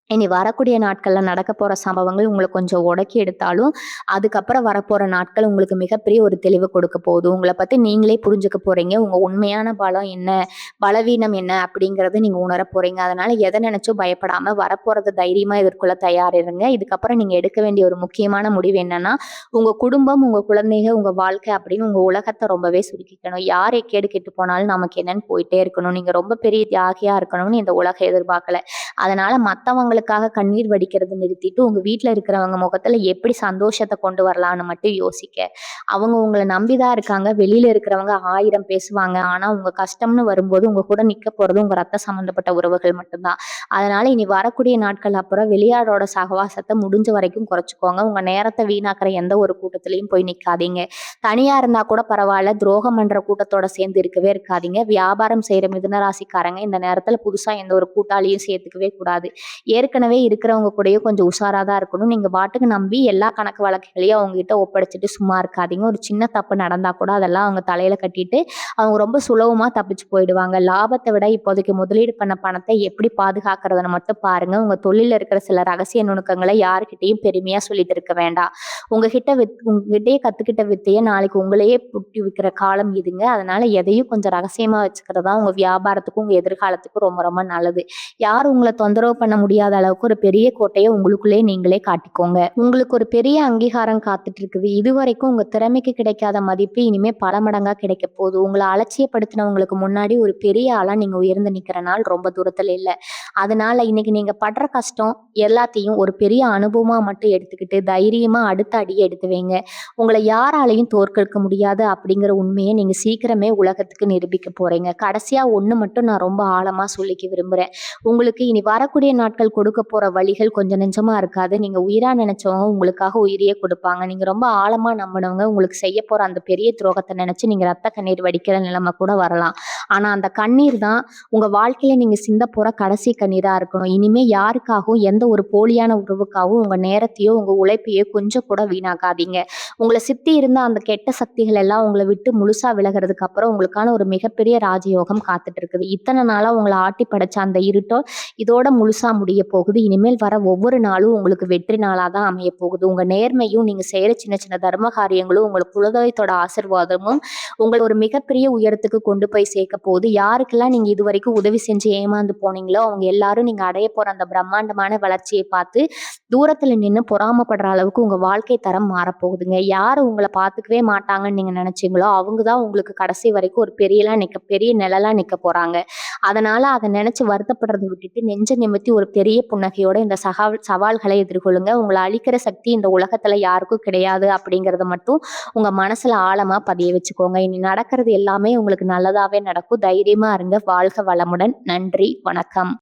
இனி வரக்கூடிய நாட்கள்ல நடக்க போற சம்பவங்கள் உங்கள கொஞ்சம் உடைக்கி எடுத்தாலும், அதுக்கப்புறம் வரப்போற நாட்கள் உங்களுக்கு மிகப்பெரிய ஒரு தெளிவு கொடுக்க போகுது. உங்கள பத்தி நீங்களே புரிஞ்சுக்க போறீங்க. உங்க உண்மையான பலம் என்ன? பலவீனம் என்ன? அப்படிங்கிறத நீங்க உணர போறீங்க. அதனால எத நினைச்சும் பயப்படாம வரப்போறத தைரியமா எதிர்கொள்ள தயாரிருங்க. இதுக்கப்புறம் நீங்க எடுக்க வேண்டிய ஒரு முக்கியமான முடிவு என்னன்னா, உங்க குடும்பம், உங்க குழந்தைங்க, உங்க வாழ்க்கை அப்படின்னு உங்க உலகத்த ரொம்பவே சுருக்கிக்கணும். யார் எக்கேடு கெட்டு போனாலும் நமக்கு என்னன்னு போயிட்டே இருக்கணும். நீங்க ரொம்ப பெரிய தியாகியா இருக்கணும்னு இந்த உலகம் எதிர்பார்க்கல. அதனால மத்தவங்களுக்காக கண்ணீர் வடிக்கிறத நிறுத்திட்டு, உங்க வீட்ல இருக்கிறவங்க முகத்துல எப்படி சந்தோஷத்த கொண்டு வரலான்னு மட்டும் யோசிக்க. அவங்க உங்கள நம்பி தான் இருக்காங்க. வெளியில இருக்கிறவங்க 1000 பேசுவாங்க. ஆனா உங்க கஷ்டம்னு வரும்போது உங்க கூட நிக்க போறது உங்க ரத்த சம்பந்தப்பட்ட உறவுகள் மட்டும்தான். அதனால இனி வரக்கூடிய நாட்கள் அப்புறம் வெளியாளோட சகவாசத்த முடிஞ்ச வரைக்கும் குறைச்சுக்கோங்க. உங்க நேரத்த வீணாக்குற எந்த ஒரு கூட்டத்திலயும் போய் நிக்காதீங்க. தனியா இருந்தா கூட பரவால்ல. துரோகம் பண்ற கூட்டத்தோட சேர்ந்து இருக்கவே இருக்காதீங்க. வியாபாரம் செய்ற மிதுன ராசிக்காரங்க இந்த நேரத்துல புதுசா எந்த ஒரு கூட்டாளியும் சேர்த்துக்கவே கூடாது. ஏற்கனவே இருக்கிறவங்க கூடயும் கொஞ்சம் உஷாரா தான் இருக்கணும். நீங்க பாட்டுக்கு நம்பி எல்லா கணக்கு வழக்குகளையும் அவங்ககிட்ட ஒப்படைச்சுட்டு சும்மா இருக்காதீங்க. ஒரு சின்ன தப்பு நடந்தா கூட அதெல்லாம் அவங்க தலையில கட்டிட்டு அவங்க ரொம்ப சுலபமா தப்பிச்சு போயிடுவாங்க. லாபத்த விட இப்போதைக்கு முதலீடு பண்ண பணத்தை எப்படி பாதுகாக்கிறதுன்னு மட்டும் பாருங்க. உங்க தொழில்ல இருக்கிற சில ரகசிய நுணுக்கங்களை யாருக்கிட்டயும் பெருமையா சொல்லிட்டு இருக்க வேண்டாம். உங்ககிட்டயே கத்துக்கிட்ட வித்தைய நாளைக்கு உங்களையே புட்டி விக்கிற காலம் இதுங்க. அதனால எதையும் கொஞ்சம் ரகசியமா வச்சுக்கிறது தான் உங்க வியாபாரத்துக்கும் உங்க எதிர்காலத்துக்கும் ரொம்ப ரொம்ப நல்லது. யாரும் உங்கள தொந்தரவு பண்ண முடியாத அளவுக்கு ஒரு பெரிய கோட்டைய உங்களுக்குள்ளே நீங்களே காட்டிக்கோங்க. உங்களுக்கு ஒரு பெரிய அங்கீகாரம் காத்துட்டு இருக்குது. இதுவரைக்கும் உங்க திறமைக்கு கிடைக்காத மதிப்பு இனிமே பல மடங்கா கிடைக்க போகுது. உங்கள அலட்சியப்படுத்தினவங்களுக்கு முன்னாடி ஒரு பெரிய ஆளா நீங்க உயர்ந்து நிக்கிற நாள் ரொம்ப தூரத்துல இல்ல. அதனால இன்னைக்கு நீங்க படுற கஷ்டம் எல்லாத்தையும் ஒரு பெரிய அனுபவமா மட்டும் எடுத்துக்கிட்டு தைரியமா அடுத்த அடியை எடுத்து வைங்க. உங்கள யாராலையும் தோற்கடிக்க முடியாது அப்படிங்கிற உண்மையை நீங்க சீக்கிரமே உலகத்துக்கு நிரூபிக்க போறீங்க. கடைசியா ஒண்ணு மட்டும் நான் ரொம்ப ஆழமா சொல்லிக்க விரும்புறேன். உங்களுக்கு இனி வரக்கூடிய நாட்கள் கொடுக்க போற வழிகள் கொஞ்சம் நெஞ்சமா இருக்காது. நீங்க உயிரா நினைச்சவங்க உங்களுக்காக உயிரையே கொடுப்பாங்க. நீங்க ரொம்ப ஆழமா நம்பினவங்க உங்களுக்கு செய்ய போற அந்த பெரிய துரோகத்தை நினைச்சு நீங்க ரத்த கண்ணீர் வடிக்கிற நிலைமை கூட வரலாம். ஆனா அந்த கண்ணீர் தான் உங்க வாழ்க்கையில நீங்க சிந்த போற கடைசி கண்ணீரா இருக்கணும். இனிமே யாருக்காகவும் எந்த ஒரு போலியான உறவுக்காகவும் உங்க நேரத்தையோ உங்க உழைப்பையோ கொஞ்சம் கூட வீணாக்காதீங்க. உங்களை சுத்தி இருந்த அந்த கெட்ட சக்திகள் எல்லாம் உங்களை விட்டு முழுசா விலகிறதுக்கு அப்புறம் உங்களுக்கான ஒரு மிகப்பெரிய ராஜயோகம் காத்துட்டு இருக்குது. இத்தனை நாளா உங்களை ஆட்டி படைச்ச அந்த இருட்டோ இதோட முழுசா முடிய போகுது. இனிமேல் வர ஒவ்வொரு நாளும் உங்களுக்கு வெற்றி நாளா தான் அமைய போகுது. உங்க நேர்மையும் நீங்க செய்யற சின்ன சின்ன தர்ம காரியங்களும் உங்களுக்கு குலதெய்வத்தோட ஆசீர்வாதமும் உங்களை ஒரு மிகப்பெரிய உயரத்துக்கு கொண்டு போய் சேர்க்க போகுது. யாருக்கெல்லாம் நீங்க இது வரைக்கும் உதவி செஞ்சு ஏமாந்து போனீங்களோ அவங்க எல்லாரும் நீங்க அடைய போற அந்த பிரம்மாண்டமான வளர்ச்சியை பார்த்து தூரத்துல நின்னு பொறாமப்படுற அளவுக்கு உங்க வாழ்க்கை தரம் மாறப்போகுதுங்க. யாரு உங்களை பார்த்துக்கவே மாட்டாங்கன்னு நீங்க நினைச்சீங்களோ அவங்கதான் உங்களுக்கு கடைசி வரைக்கும் ஒரு பெரிய நிழலா நிக்க போறாங்க. அதனால அதை நினைச்சு வருத்தப்படுறதை விட்டுட்டு நெஞ்ச நிமித்தி ஒரு பெரிய புன்னகையோட இந்த சவால்களை எதிர்கொள்ளுங்க. உங்களை அழிக்கிற சக்தி இந்த உலகத்துல யாருக்கும் கிடையாது அப்படிங்கறத மட்டும் உங்க மனசுல ஆழமா பதிய வச்சுக்கோங்க. இனி நடக்கிறது எல்லாமே உங்களுக்கு நல்லதாவே நடக்கும். தைரியமா இருங்க. வாழ்க வளமுடன். நன்றி, வணக்கம்.